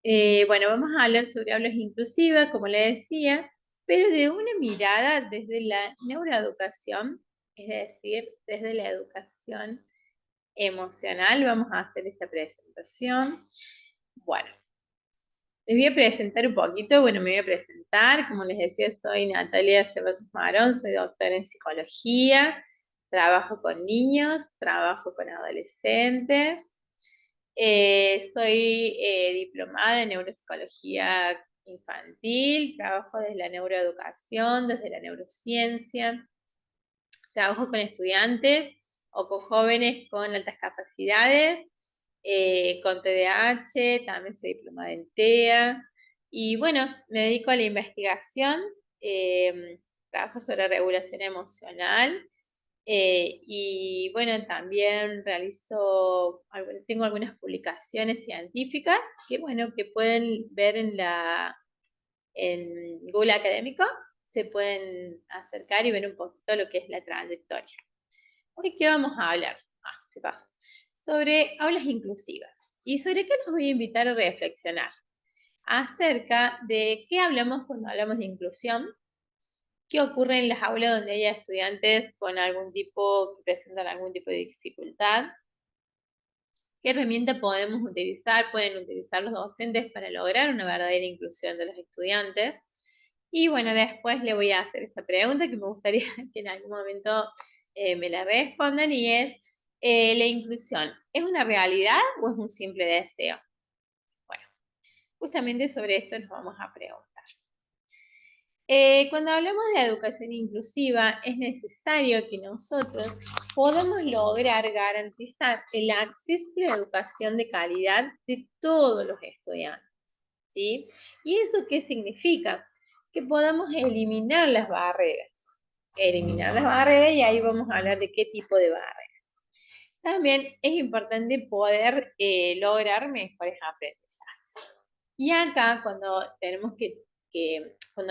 Bueno, vamos a hablar sobre aulas inclusivas, como le decía, pero de una mirada desde la neuroeducación, es decir, desde la educación emocional. Vamos a hacer esta presentación. Bueno, les voy a presentar un poquito. Bueno, me voy a presentar. Como les decía, soy Natalia Ceballos Marón, soy doctora en psicología, trabajo con niños, trabajo con adolescentes. Soy diplomada en neuropsicología infantil, trabajo desde la neuroeducación, desde la neurociencia, trabajo con estudiantes o con jóvenes con altas capacidades, con TDAH, también soy diplomada en TEA, y bueno, me dedico a la investigación, trabajo sobre regulación emocional, y bueno, también tengo algunas publicaciones científicas que bueno, que pueden ver en Google Académico, se pueden acercar y ver un poquito lo que es la trayectoria. Hoy, ¿qué vamos a hablar? Se pasa. Sobre aulas inclusivas. ¿Y sobre qué nos voy a invitar a reflexionar? Acerca de qué hablamos cuando hablamos de inclusión, qué ocurre en las aulas donde haya estudiantes con que presentan algún tipo de dificultad, qué herramienta pueden utilizar los docentes para lograr una verdadera inclusión de los estudiantes. Y bueno, después le voy a hacer esta pregunta que me gustaría que en algún momento me la respondan, y es, ¿la inclusión es una realidad o es un simple deseo? Bueno, justamente sobre esto nos vamos a preguntar. Cuando hablamos de educación inclusiva, es necesario que nosotros podamos lograr garantizar el acceso a la educación de calidad de todos los estudiantes, ¿sí? ¿Y eso qué significa? Que podamos eliminar las barreras. Eliminar las barreras, y ahí vamos a hablar de qué tipo de barreras. También es importante poder lograr mejores aprendizajes. Y acá, cuando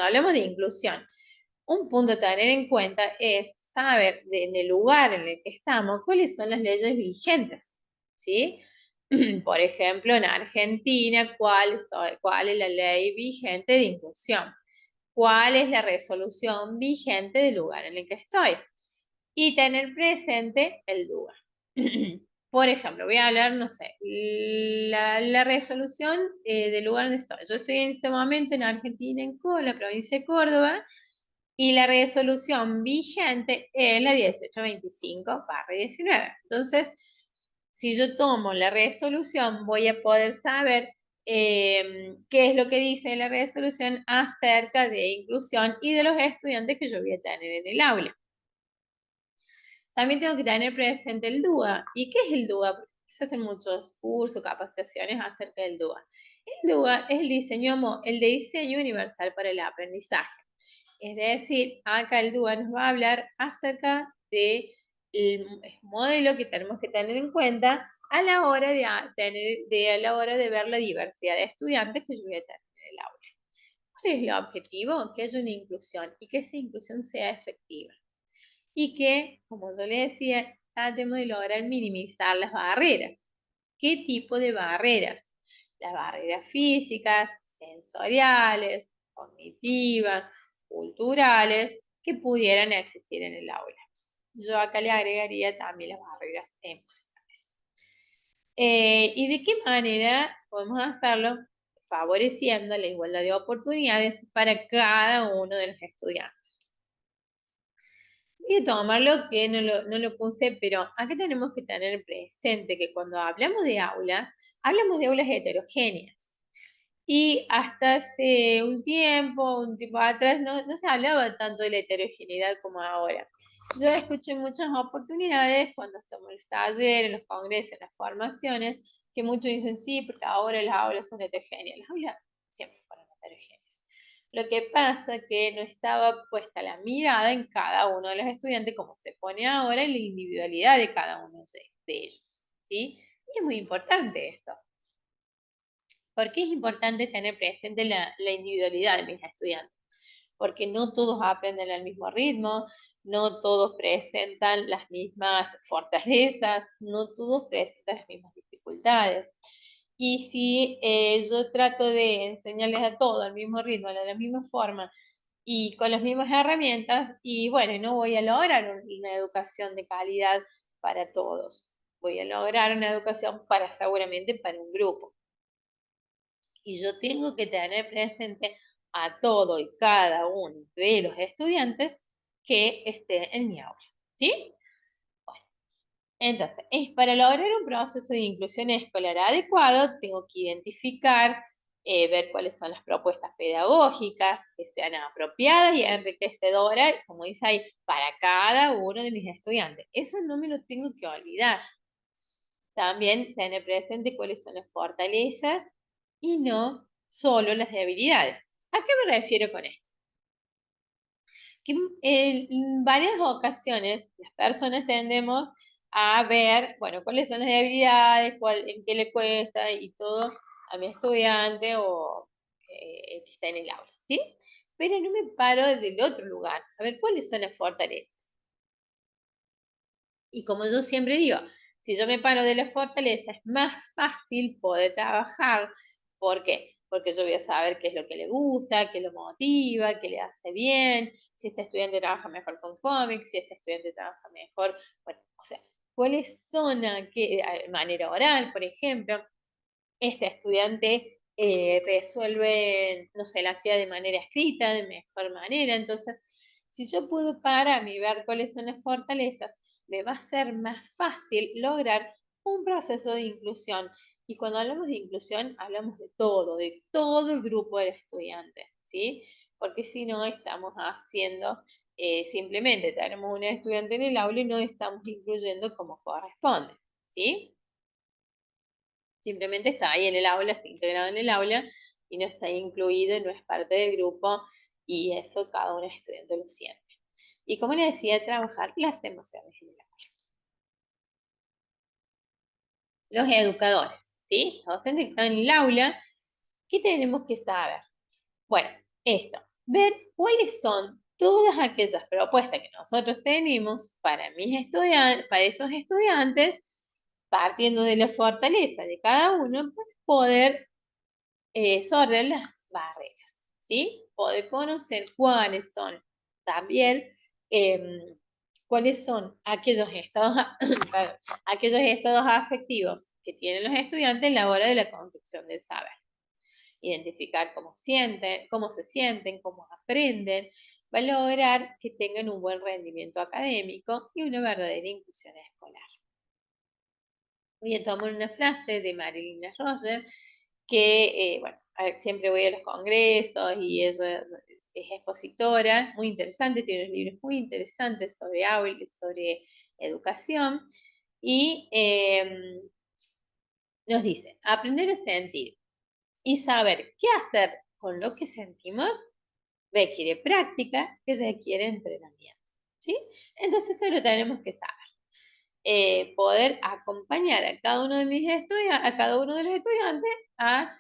hablamos de inclusión, un punto a tener en cuenta es saber en el lugar en el que estamos cuáles son las leyes vigentes, ¿sí? Por ejemplo, en Argentina, ¿cuál es la ley vigente de inclusión? ¿Cuál es la resolución vigente del lugar en el que estoy? Y tener presente el lugar. Por ejemplo, voy a hablar, no sé, la resolución del lugar donde estoy. Yo estoy en este momento en Argentina, en la provincia de Córdoba, y la resolución vigente es la 1825/19. Entonces, si yo tomo la resolución, voy a poder saber qué es lo que dice la resolución acerca de inclusión y de los estudiantes que yo voy a tener en el aula. También tengo que tener presente el DUA. ¿Y qué es el DUA? Porque se hacen muchos cursos, capacitaciones acerca del DUA. El DUA es el diseño universal para el aprendizaje. Es decir, acá el DUA nos va a hablar acerca del modelo que tenemos que tener en cuenta a la hora a la hora de ver la diversidad de estudiantes que yo voy a tener en el aula. ¿Cuál es el objetivo? Que haya una inclusión y que esa inclusión sea efectiva. Y que, como yo le decía, tratemos de lograr minimizar las barreras. ¿Qué tipo de barreras? Las barreras físicas, sensoriales, cognitivas, culturales, que pudieran existir en el aula. Yo acá le agregaría también las barreras emocionales. ¿Y de qué manera podemos hacerlo? Favoreciendo la igualdad de oportunidades para cada uno de los estudiantes. Voy a tomarlo que no lo puse, pero acá tenemos que tener presente que cuando hablamos de aulas heterogéneas. Y hasta hace un tiempo atrás, no se hablaba tanto de la heterogeneidad como ahora. Yo escuché muchas oportunidades cuando estamos en los talleres, en los congresos, en las formaciones, que muchos dicen sí, porque ahora las aulas son heterogéneas. Las aulas siempre fueron heterogéneas. Lo que pasa es que no estaba puesta la mirada en cada uno de los estudiantes, como se pone ahora, en la individualidad de cada uno de ellos, ¿sí? Y es muy importante esto. ¿Por qué es importante tener presente la individualidad de mis estudiantes? Porque no todos aprenden al mismo ritmo, no todos presentan las mismas fortalezas, no todos presentan las mismas dificultades. Y si yo trato de enseñarles a todo al mismo ritmo, a la misma forma y con las mismas herramientas, y bueno, no voy a lograr una educación de calidad para todos. Voy a lograr una educación para seguramente para un grupo. Y yo tengo que tener presente a todo y cada uno de los estudiantes que esté en mi aula. ¿Sí? Entonces, es para lograr un proceso de inclusión escolar adecuado, tengo que identificar, ver cuáles son las propuestas pedagógicas que sean apropiadas y enriquecedoras, como dice ahí, para cada uno de mis estudiantes. Eso no me lo tengo que olvidar. También tener presente cuáles son las fortalezas y no solo las debilidades. ¿A qué me refiero con esto? Que en varias ocasiones las personas tendemos a ver, bueno, cuáles son las debilidades, en qué le cuesta y todo a mi estudiante o que está en el aula, ¿sí? Pero no me paro desde el otro lugar, a ver cuáles son las fortalezas. Y como yo siempre digo, si yo me paro de la fortaleza, es más fácil poder trabajar. ¿Por qué? Porque yo voy a saber qué es lo que le gusta, qué lo motiva, qué le hace bien, si este estudiante trabaja mejor con cómics, si este estudiante trabaja mejor, bueno, o sea, cuáles son manera oral, por ejemplo, este estudiante resuelve, no sé, la actividad de manera escrita, de mejor manera. Entonces, si yo puedo pararme y ver cuáles son las fortalezas, me va a ser más fácil lograr un proceso de inclusión. Y cuando hablamos de inclusión, hablamos de todo el grupo de estudiantes, ¿sí? Porque si no, estamos haciendo, simplemente tenemos un estudiante en el aula y no estamos incluyendo como corresponde, ¿sí? Simplemente está ahí en el aula, está integrado en el aula y no está incluido, no es parte del grupo y eso cada uno estudiante lo siente. Y como le decía, trabajar las emociones en el aula. Los educadores, ¿sí? Los docentes que están en el aula, ¿qué tenemos que saber? Bueno, esto, ver cuáles son todas aquellas propuestas que nosotros tenemos para mis estudiantes, para esos estudiantes, partiendo de la fortaleza de cada uno, para poder sobre las barreras, ¿sí? Poder conocer cuáles son también, cuáles son aquellos estados, perdón, aquellos estados afectivos que tienen los estudiantes en la hora de la construcción del saber. Identificar cómo sienten, cómo se sienten, cómo aprenden, va a lograr que tengan un buen rendimiento académico y una verdadera inclusión escolar. Voy a tomar una frase de Marilyn Roger que, bueno, siempre voy a los congresos y ella es expositora, muy interesante, tiene unos libros muy interesantes sobre aula, sobre educación, y nos dice, aprender a sentir y saber qué hacer con lo que sentimos requiere práctica y requiere entrenamiento, ¿sí? Entonces eso lo tenemos que saber. Poder acompañar a cada uno de mis estudiantes, a cada uno de los estudiantes a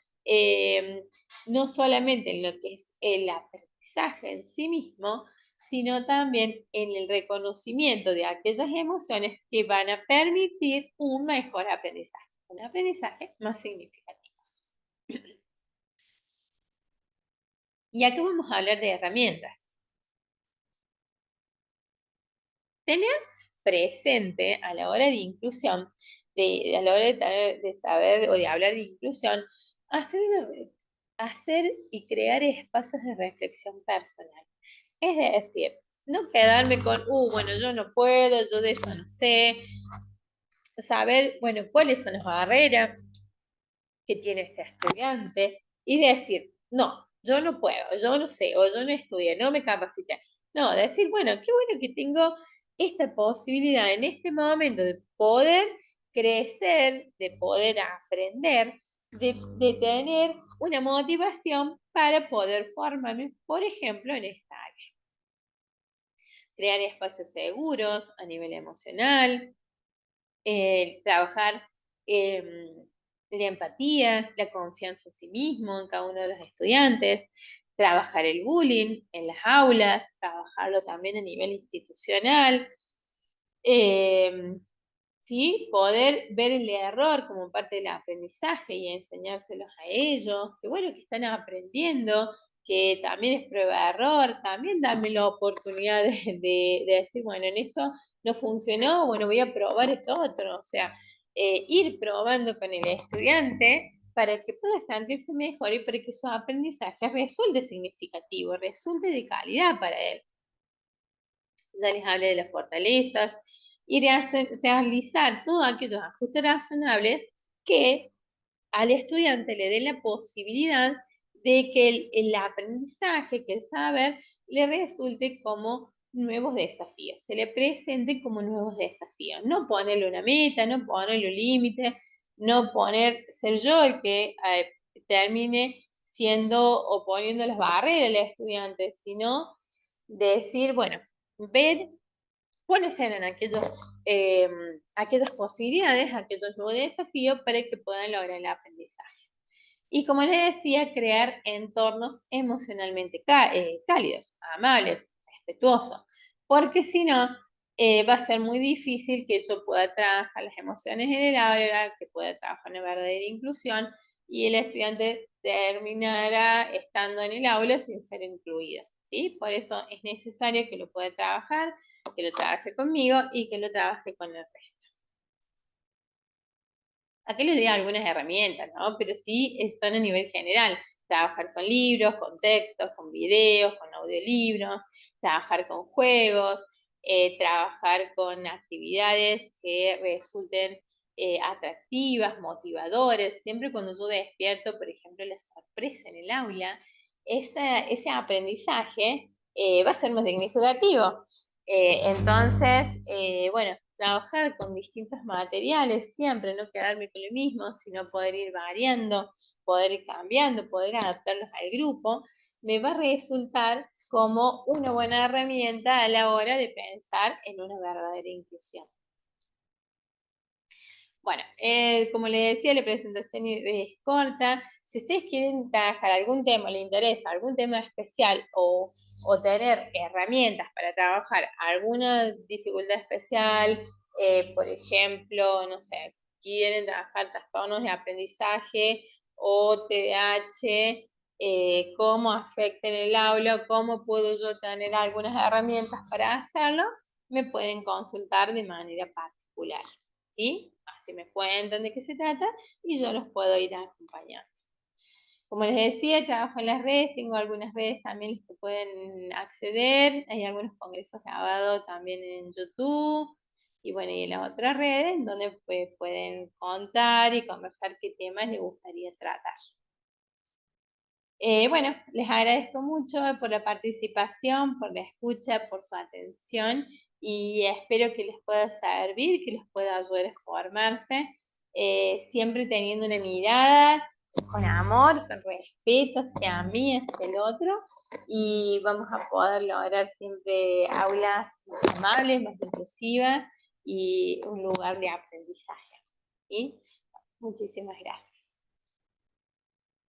no solamente en lo que es el aprendizaje en sí mismo, sino también en el reconocimiento de aquellas emociones que van a permitir un mejor aprendizaje, un aprendizaje más significativo. Y aquí vamos a hablar de herramientas. Tener presente a la hora de inclusión, a la hora de saber o de hablar de inclusión, hacer, hacer y crear espacios de reflexión personal. Es decir, no quedarme con, bueno, yo no puedo, yo de eso no sé, saber, bueno, cuáles son las barreras que tiene este estudiante y decir, no, yo no puedo, yo no sé, o yo no estudié, no me capacité. No, decir, bueno, qué bueno que tengo esta posibilidad en este momento de poder crecer, de poder aprender, de tener una motivación para poder formarme, por ejemplo, en esta área. Crear espacios seguros a nivel emocional, trabajar la empatía, la confianza en sí mismo en cada uno de los estudiantes, trabajar el bullying en las aulas, trabajarlo también a nivel institucional, ¿sí? Poder ver el error como parte del aprendizaje y enseñárselos a ellos, que bueno, que están aprendiendo, que también es prueba-error, también darme la oportunidad de decir, bueno, en esto no funcionó, bueno, voy a probar esto otro, o sea, ir probando con el estudiante para que pueda sentirse mejor y para que su aprendizaje resulte significativo, resulte de calidad para él. Ya les hablé de las fortalezas y realizar todos aquellos ajustes razonables que al estudiante le den la posibilidad de que el aprendizaje, que el saber, le resulte como nuevos desafíos, se le presente como nuevos desafíos. No ponerle una meta, no ponerle un límite, no ser yo el que termine siendo o poniendo las barreras al estudiante, sino decir, bueno, ver cuáles eran aquellas posibilidades, aquellos nuevos desafíos para que puedan lograr el aprendizaje. Y como les decía, crear entornos emocionalmente cálidos, amables, respetuosos, porque si no, va a ser muy difícil que yo pueda trabajar las emociones en el aula, que pueda trabajar una verdadera inclusión y el estudiante terminará estando en el aula sin ser incluido, ¿sí? Por eso es necesario que lo pueda trabajar, que lo trabaje conmigo y que lo trabaje con el resto. Aquí les doy algunas herramientas, ¿no? Pero sí están a nivel general. Trabajar con libros, con textos, con videos, con audiolibros, trabajar con juegos, trabajar con actividades que resulten atractivas, motivadores. Siempre cuando yo despierto, por ejemplo, la sorpresa en el aula, ese aprendizaje va a ser más significativo. Bueno, trabajar con distintos materiales, siempre no quedarme con lo mismo, sino poder ir variando, poder ir cambiando, poder adaptarlos al grupo, me va a resultar como una buena herramienta a la hora de pensar en una verdadera inclusión. Bueno, como les decía, la presentación es corta. Si ustedes quieren trabajar algún tema, les interesa algún tema especial o tener herramientas para trabajar alguna dificultad especial, por ejemplo, no sé, si quieren trabajar trastornos de aprendizaje o TDAH, cómo afecta en el aula, cómo puedo yo tener algunas herramientas para hacerlo, me pueden consultar de manera particular, ¿sí? Así me cuentan de qué se trata y yo los puedo ir acompañando. Como les decía, trabajo en las redes, tengo algunas redes también las que pueden acceder, hay algunos congresos grabados también en YouTube y bueno, y en las otras redes donde pueden contar y conversar qué temas les gustaría tratar. Bueno, les agradezco mucho por la participación, por la escucha, por su atención y espero que les pueda servir, que les pueda ayudar a formarse, siempre teniendo una mirada con amor, con respeto hacia mí, hacia el otro, y vamos a poder lograr siempre aulas más amables, más inclusivas y un lugar de aprendizaje. ¿Sí? Muchísimas gracias.